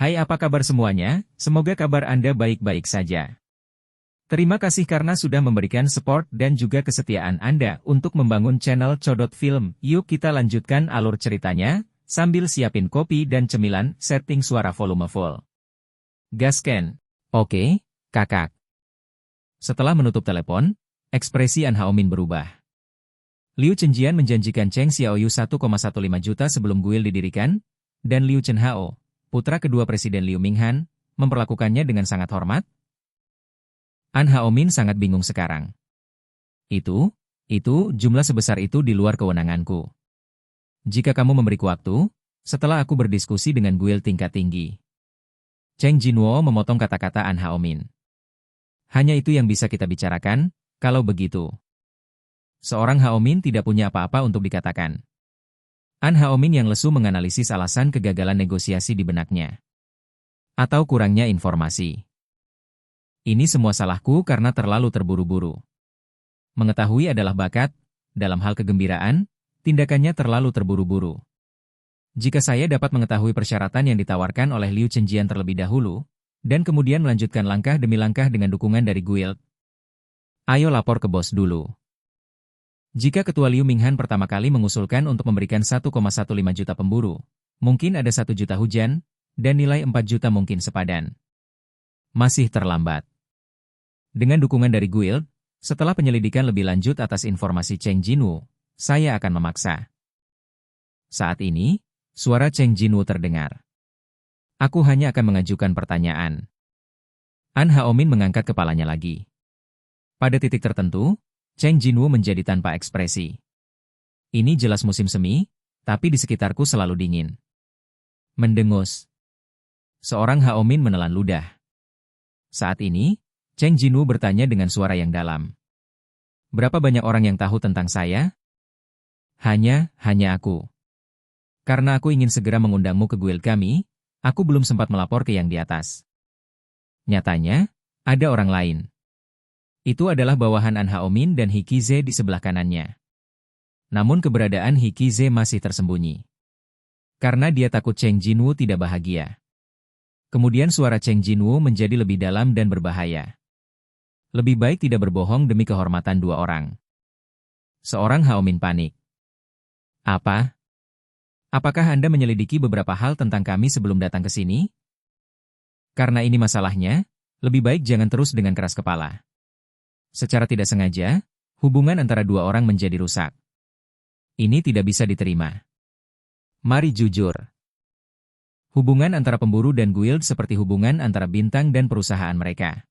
Hai, apa kabar semuanya? Semoga kabar Anda baik-baik saja. Terima kasih karena sudah memberikan support dan juga kesetiaan Anda untuk membangun channel Codot Film. Yuk kita lanjutkan alur ceritanya, sambil siapin kopi dan cemilan, setting suara volume full. Gasken. Oke, kakak. Setelah menutup telepon, ekspresi An Haomin berubah. Liu Chenjian menjanjikan Cheng Xiaoyu 1,15 juta sebelum guild didirikan, dan Liu Chenhao, putra kedua Presiden Liu Minghan, memperlakukannya dengan sangat hormat. An Haomin sangat bingung sekarang. Itu jumlah sebesar itu di luar kewenanganku. Jika kamu memberiku waktu, setelah aku berdiskusi dengan guild tingkat tinggi. Cheng Jinwo memotong kata-kata An Haomin. Hanya itu yang bisa kita bicarakan, kalau begitu. Seorang Haomin tidak punya apa-apa untuk dikatakan. An Haomin yang lesu menganalisis alasan kegagalan negosiasi di benaknya. Atau kurangnya informasi. Ini semua salahku karena terlalu terburu-buru. Mengetahui adalah bakat, dalam hal kegembiraan, tindakannya terlalu terburu-buru. Jika saya dapat mengetahui persyaratan yang ditawarkan oleh Liu Chenjian terlebih dahulu, dan kemudian melanjutkan langkah demi langkah dengan dukungan dari guild. Ayo lapor ke bos dulu. Jika Ketua Liu Minghan pertama kali mengusulkan untuk memberikan 1,15 juta pemburu, mungkin ada 1 juta hujan, dan nilai 4 juta mungkin sepadan. Masih terlambat. Dengan dukungan dari guild, setelah penyelidikan lebih lanjut atas informasi Cheng Jinwo, saya akan memaksa. Saat ini, suara Cheng Jinwo terdengar. Aku hanya akan mengajukan pertanyaan. An Haomin mengangkat kepalanya lagi. Pada titik tertentu, Cheng Jinwo menjadi tanpa ekspresi. Ini jelas musim semi, tapi di sekitarku selalu dingin. Mendengus. Seorang Haomin menelan ludah. Saat ini, Cheng Jinwo bertanya dengan suara yang dalam. Berapa banyak orang yang tahu tentang saya? Hanya aku. Karena aku ingin segera mengundangmu ke guild kami, aku belum sempat melapor ke yang di atas. Nyatanya, ada orang lain. Itu adalah bawahan An Haomin dan Hikize di sebelah kanannya. Namun keberadaan Hikize masih tersembunyi. Karena dia takut Cheng Jinwo tidak bahagia. Kemudian suara Cheng Jinwo menjadi lebih dalam dan berbahaya. Lebih baik tidak berbohong demi kehormatan dua orang. Seorang Haomin panik. Apa? Apakah Anda menyelidiki beberapa hal tentang kami sebelum datang ke sini? Karena ini masalahnya, lebih baik jangan terus dengan keras kepala. Secara tidak sengaja, hubungan antara dua orang menjadi rusak. Ini tidak bisa diterima. Mari jujur. Hubungan antara pemburu dan guild seperti hubungan antara bintang dan perusahaan mereka.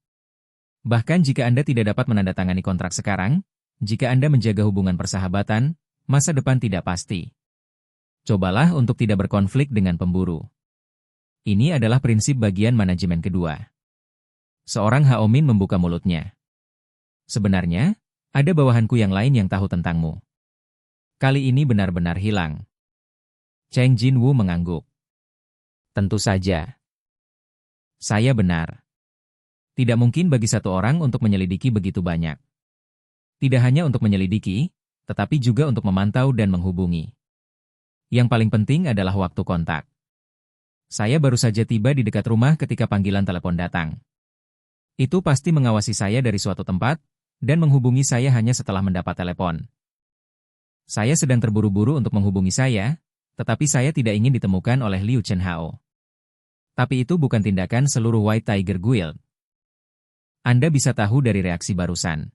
Bahkan jika Anda tidak dapat menandatangani kontrak sekarang, jika Anda menjaga hubungan persahabatan, masa depan tidak pasti. Cobalah untuk tidak berkonflik dengan pemburu. Ini adalah prinsip bagian manajemen kedua. Seorang Haomin membuka mulutnya. Sebenarnya, ada bawahanku yang lain yang tahu tentangmu. Kali ini benar-benar hilang. Cheng Jinwo mengangguk. Tentu saja. Saya benar. Tidak mungkin bagi satu orang untuk menyelidiki begitu banyak. Tidak hanya untuk menyelidiki, tetapi juga untuk memantau dan menghubungi. Yang paling penting adalah waktu kontak. Saya baru saja tiba di dekat rumah ketika panggilan telepon datang. Itu pasti mengawasi saya dari suatu tempat, dan menghubungi saya hanya setelah mendapat telepon. Saya sedang terburu-buru untuk menghubungi saya, tetapi saya tidak ingin ditemukan oleh Liu Chenhao. Tapi itu bukan tindakan seluruh White Tiger Guild. Anda bisa tahu dari reaksi barusan.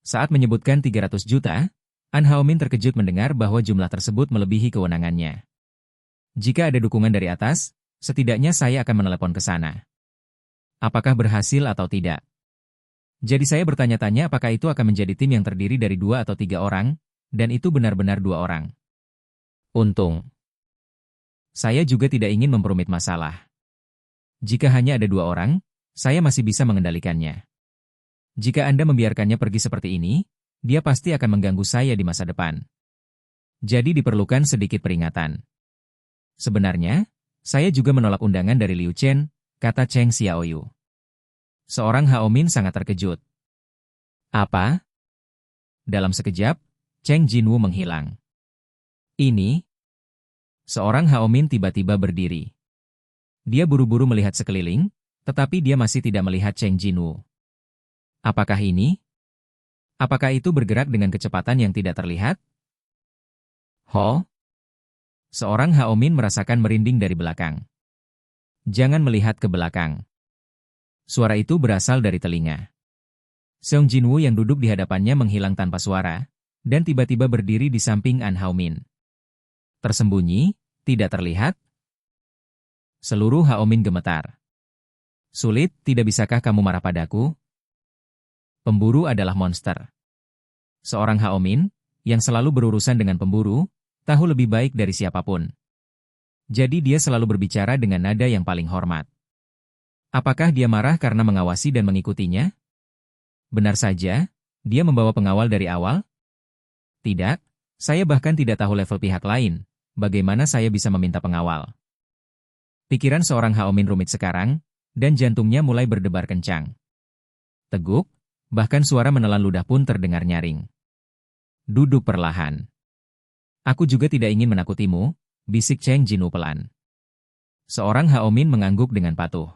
Saat menyebutkan 300 juta, An Haomin terkejut mendengar bahwa jumlah tersebut melebihi kewenangannya. Jika ada dukungan dari atas, setidaknya saya akan menelepon ke sana. Apakah berhasil atau tidak? Jadi saya bertanya-tanya apakah itu akan menjadi tim yang terdiri dari 2 atau 3 orang, dan itu benar-benar 2 orang. Untung. Saya juga tidak ingin memperumit masalah. Jika hanya ada 2 orang, saya masih bisa mengendalikannya. Jika Anda membiarkannya pergi seperti ini, dia pasti akan mengganggu saya di masa depan. Jadi diperlukan sedikit peringatan. Sebenarnya, saya juga menolak undangan dari Liu Chen, kata Cheng Xiaoyu. Seorang Haomin sangat terkejut. Apa? Dalam sekejap, Cheng Jinwo menghilang. Ini? Seorang Haomin tiba-tiba berdiri. Dia buru-buru melihat sekeliling, tetapi dia masih tidak melihat Cheng Jinwoo. Apakah ini? Apakah itu bergerak dengan kecepatan yang tidak terlihat? Ho? Seorang Haomin merasakan merinding dari belakang. Jangan melihat ke belakang. Suara itu berasal dari telinga. Seong Jinwoo yang duduk di hadapannya menghilang tanpa suara, dan tiba-tiba berdiri di samping An Haomin. Tersembunyi, tidak terlihat. Seluruh Haomin gemetar. Sulit, tidak bisakah kamu marah padaku? Pemburu adalah monster. Seorang Haomin, yang selalu berurusan dengan pemburu, tahu lebih baik dari siapapun. Jadi dia selalu berbicara dengan nada yang paling hormat. Apakah dia marah karena mengawasi dan mengikutinya? Benar saja, dia membawa pengawal dari awal? Tidak, saya bahkan tidak tahu level pihak lain, bagaimana saya bisa meminta pengawal. Pikiran seorang Haomin rumit sekarang, dan jantungnya mulai berdebar kencang. Teguk, bahkan suara menelan ludah pun terdengar nyaring. Duduk perlahan. Aku juga tidak ingin menakutimu, bisik Cheng Jinwoo pelan. Seorang Haomin mengangguk dengan patuh.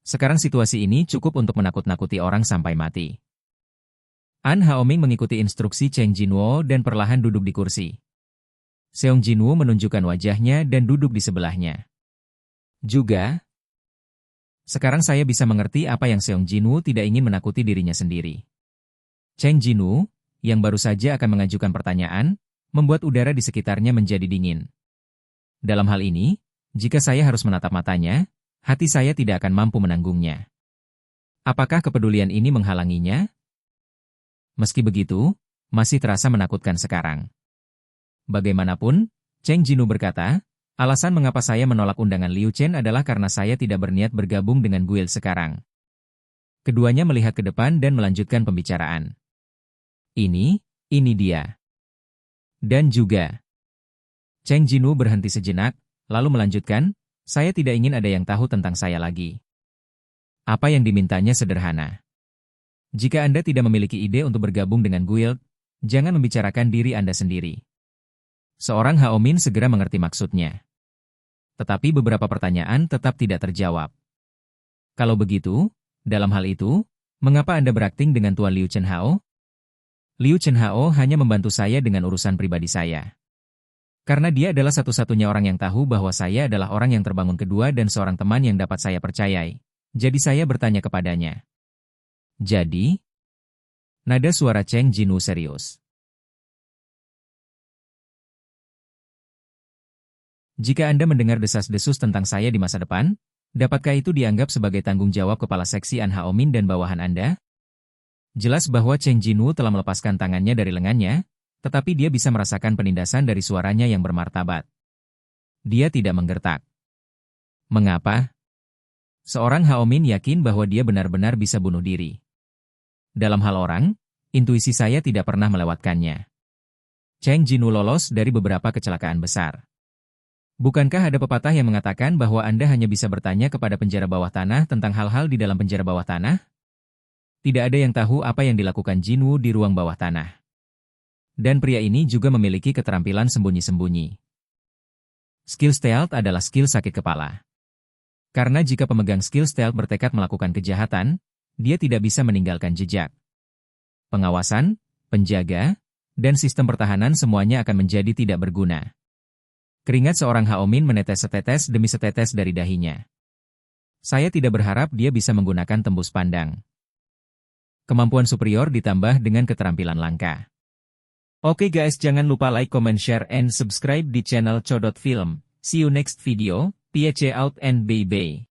Sekarang situasi ini cukup untuk menakut-nakuti orang sampai mati. An Haomin mengikuti instruksi Cheng Jinwoo dan perlahan duduk di kursi. Seong Jinwoo menunjukkan wajahnya dan duduk di sebelahnya. Juga, sekarang saya bisa mengerti apa yang Seong Jinwoo tidak ingin menakuti dirinya sendiri. Cheng Jinwoo, yang baru saja akan mengajukan pertanyaan, membuat udara di sekitarnya menjadi dingin. Dalam hal ini, jika saya harus menatap matanya, hati saya tidak akan mampu menanggungnya. Apakah kepedulian ini menghalanginya? Meski begitu, masih terasa menakutkan sekarang. Bagaimanapun, Cheng Jinwoo berkata, alasan mengapa saya menolak undangan Liu Chen adalah karena saya tidak berniat bergabung dengan guild sekarang. Keduanya melihat ke depan dan melanjutkan pembicaraan. Ini dia. Dan juga. Cheng Jinwoo berhenti sejenak, lalu melanjutkan, saya tidak ingin ada yang tahu tentang saya lagi. Apa yang dimintanya sederhana. Jika Anda tidak memiliki ide untuk bergabung dengan guild, jangan membicarakan diri Anda sendiri. Seorang Haomin segera mengerti maksudnya. Tetapi beberapa pertanyaan tetap tidak terjawab. Kalau begitu, dalam hal itu, mengapa Anda berakting dengan Tuan Liu Chenhao? Liu Chenhao hanya membantu saya dengan urusan pribadi saya. Karena dia adalah satu-satunya orang yang tahu bahwa saya adalah orang yang terbangun kedua dan seorang teman yang dapat saya percayai. Jadi saya bertanya kepadanya. Jadi? Nada suara Cheng Jinwoo serius. Jika Anda mendengar desas-desus tentang saya di masa depan, dapatkah itu dianggap sebagai tanggung jawab kepala seksi An Haomin dan bawahan Anda? Jelas bahwa Cheng Jinwoo telah melepaskan tangannya dari lengannya, tetapi dia bisa merasakan penindasan dari suaranya yang bermartabat. Dia tidak menggertak. Mengapa? Seorang Haomin yakin bahwa dia benar-benar bisa bunuh diri. Dalam hal orang, intuisi saya tidak pernah melewatkannya. Cheng Jinwoo lolos dari beberapa kecelakaan besar. Bukankah ada pepatah yang mengatakan bahwa Anda hanya bisa bertanya kepada penjara bawah tanah tentang hal-hal di dalam penjara bawah tanah? Tidak ada yang tahu apa yang dilakukan Jinwoo di ruang bawah tanah. Dan pria ini juga memiliki keterampilan sembunyi-sembunyi. Skill stealth adalah skill sakit kepala. Karena jika pemegang skill stealth bertekad melakukan kejahatan, dia tidak bisa meninggalkan jejak. Pengawasan, penjaga, dan sistem pertahanan semuanya akan menjadi tidak berguna. Keringat seorang Haomin menetes setetes demi setetes dari dahinya. Saya tidak berharap dia bisa menggunakan tembus pandang. Kemampuan superior ditambah dengan keterampilan langka. Oke guys, jangan lupa like, comment, share, and subscribe di channel Chodot Film. See you next video, PHC out and bye-bye.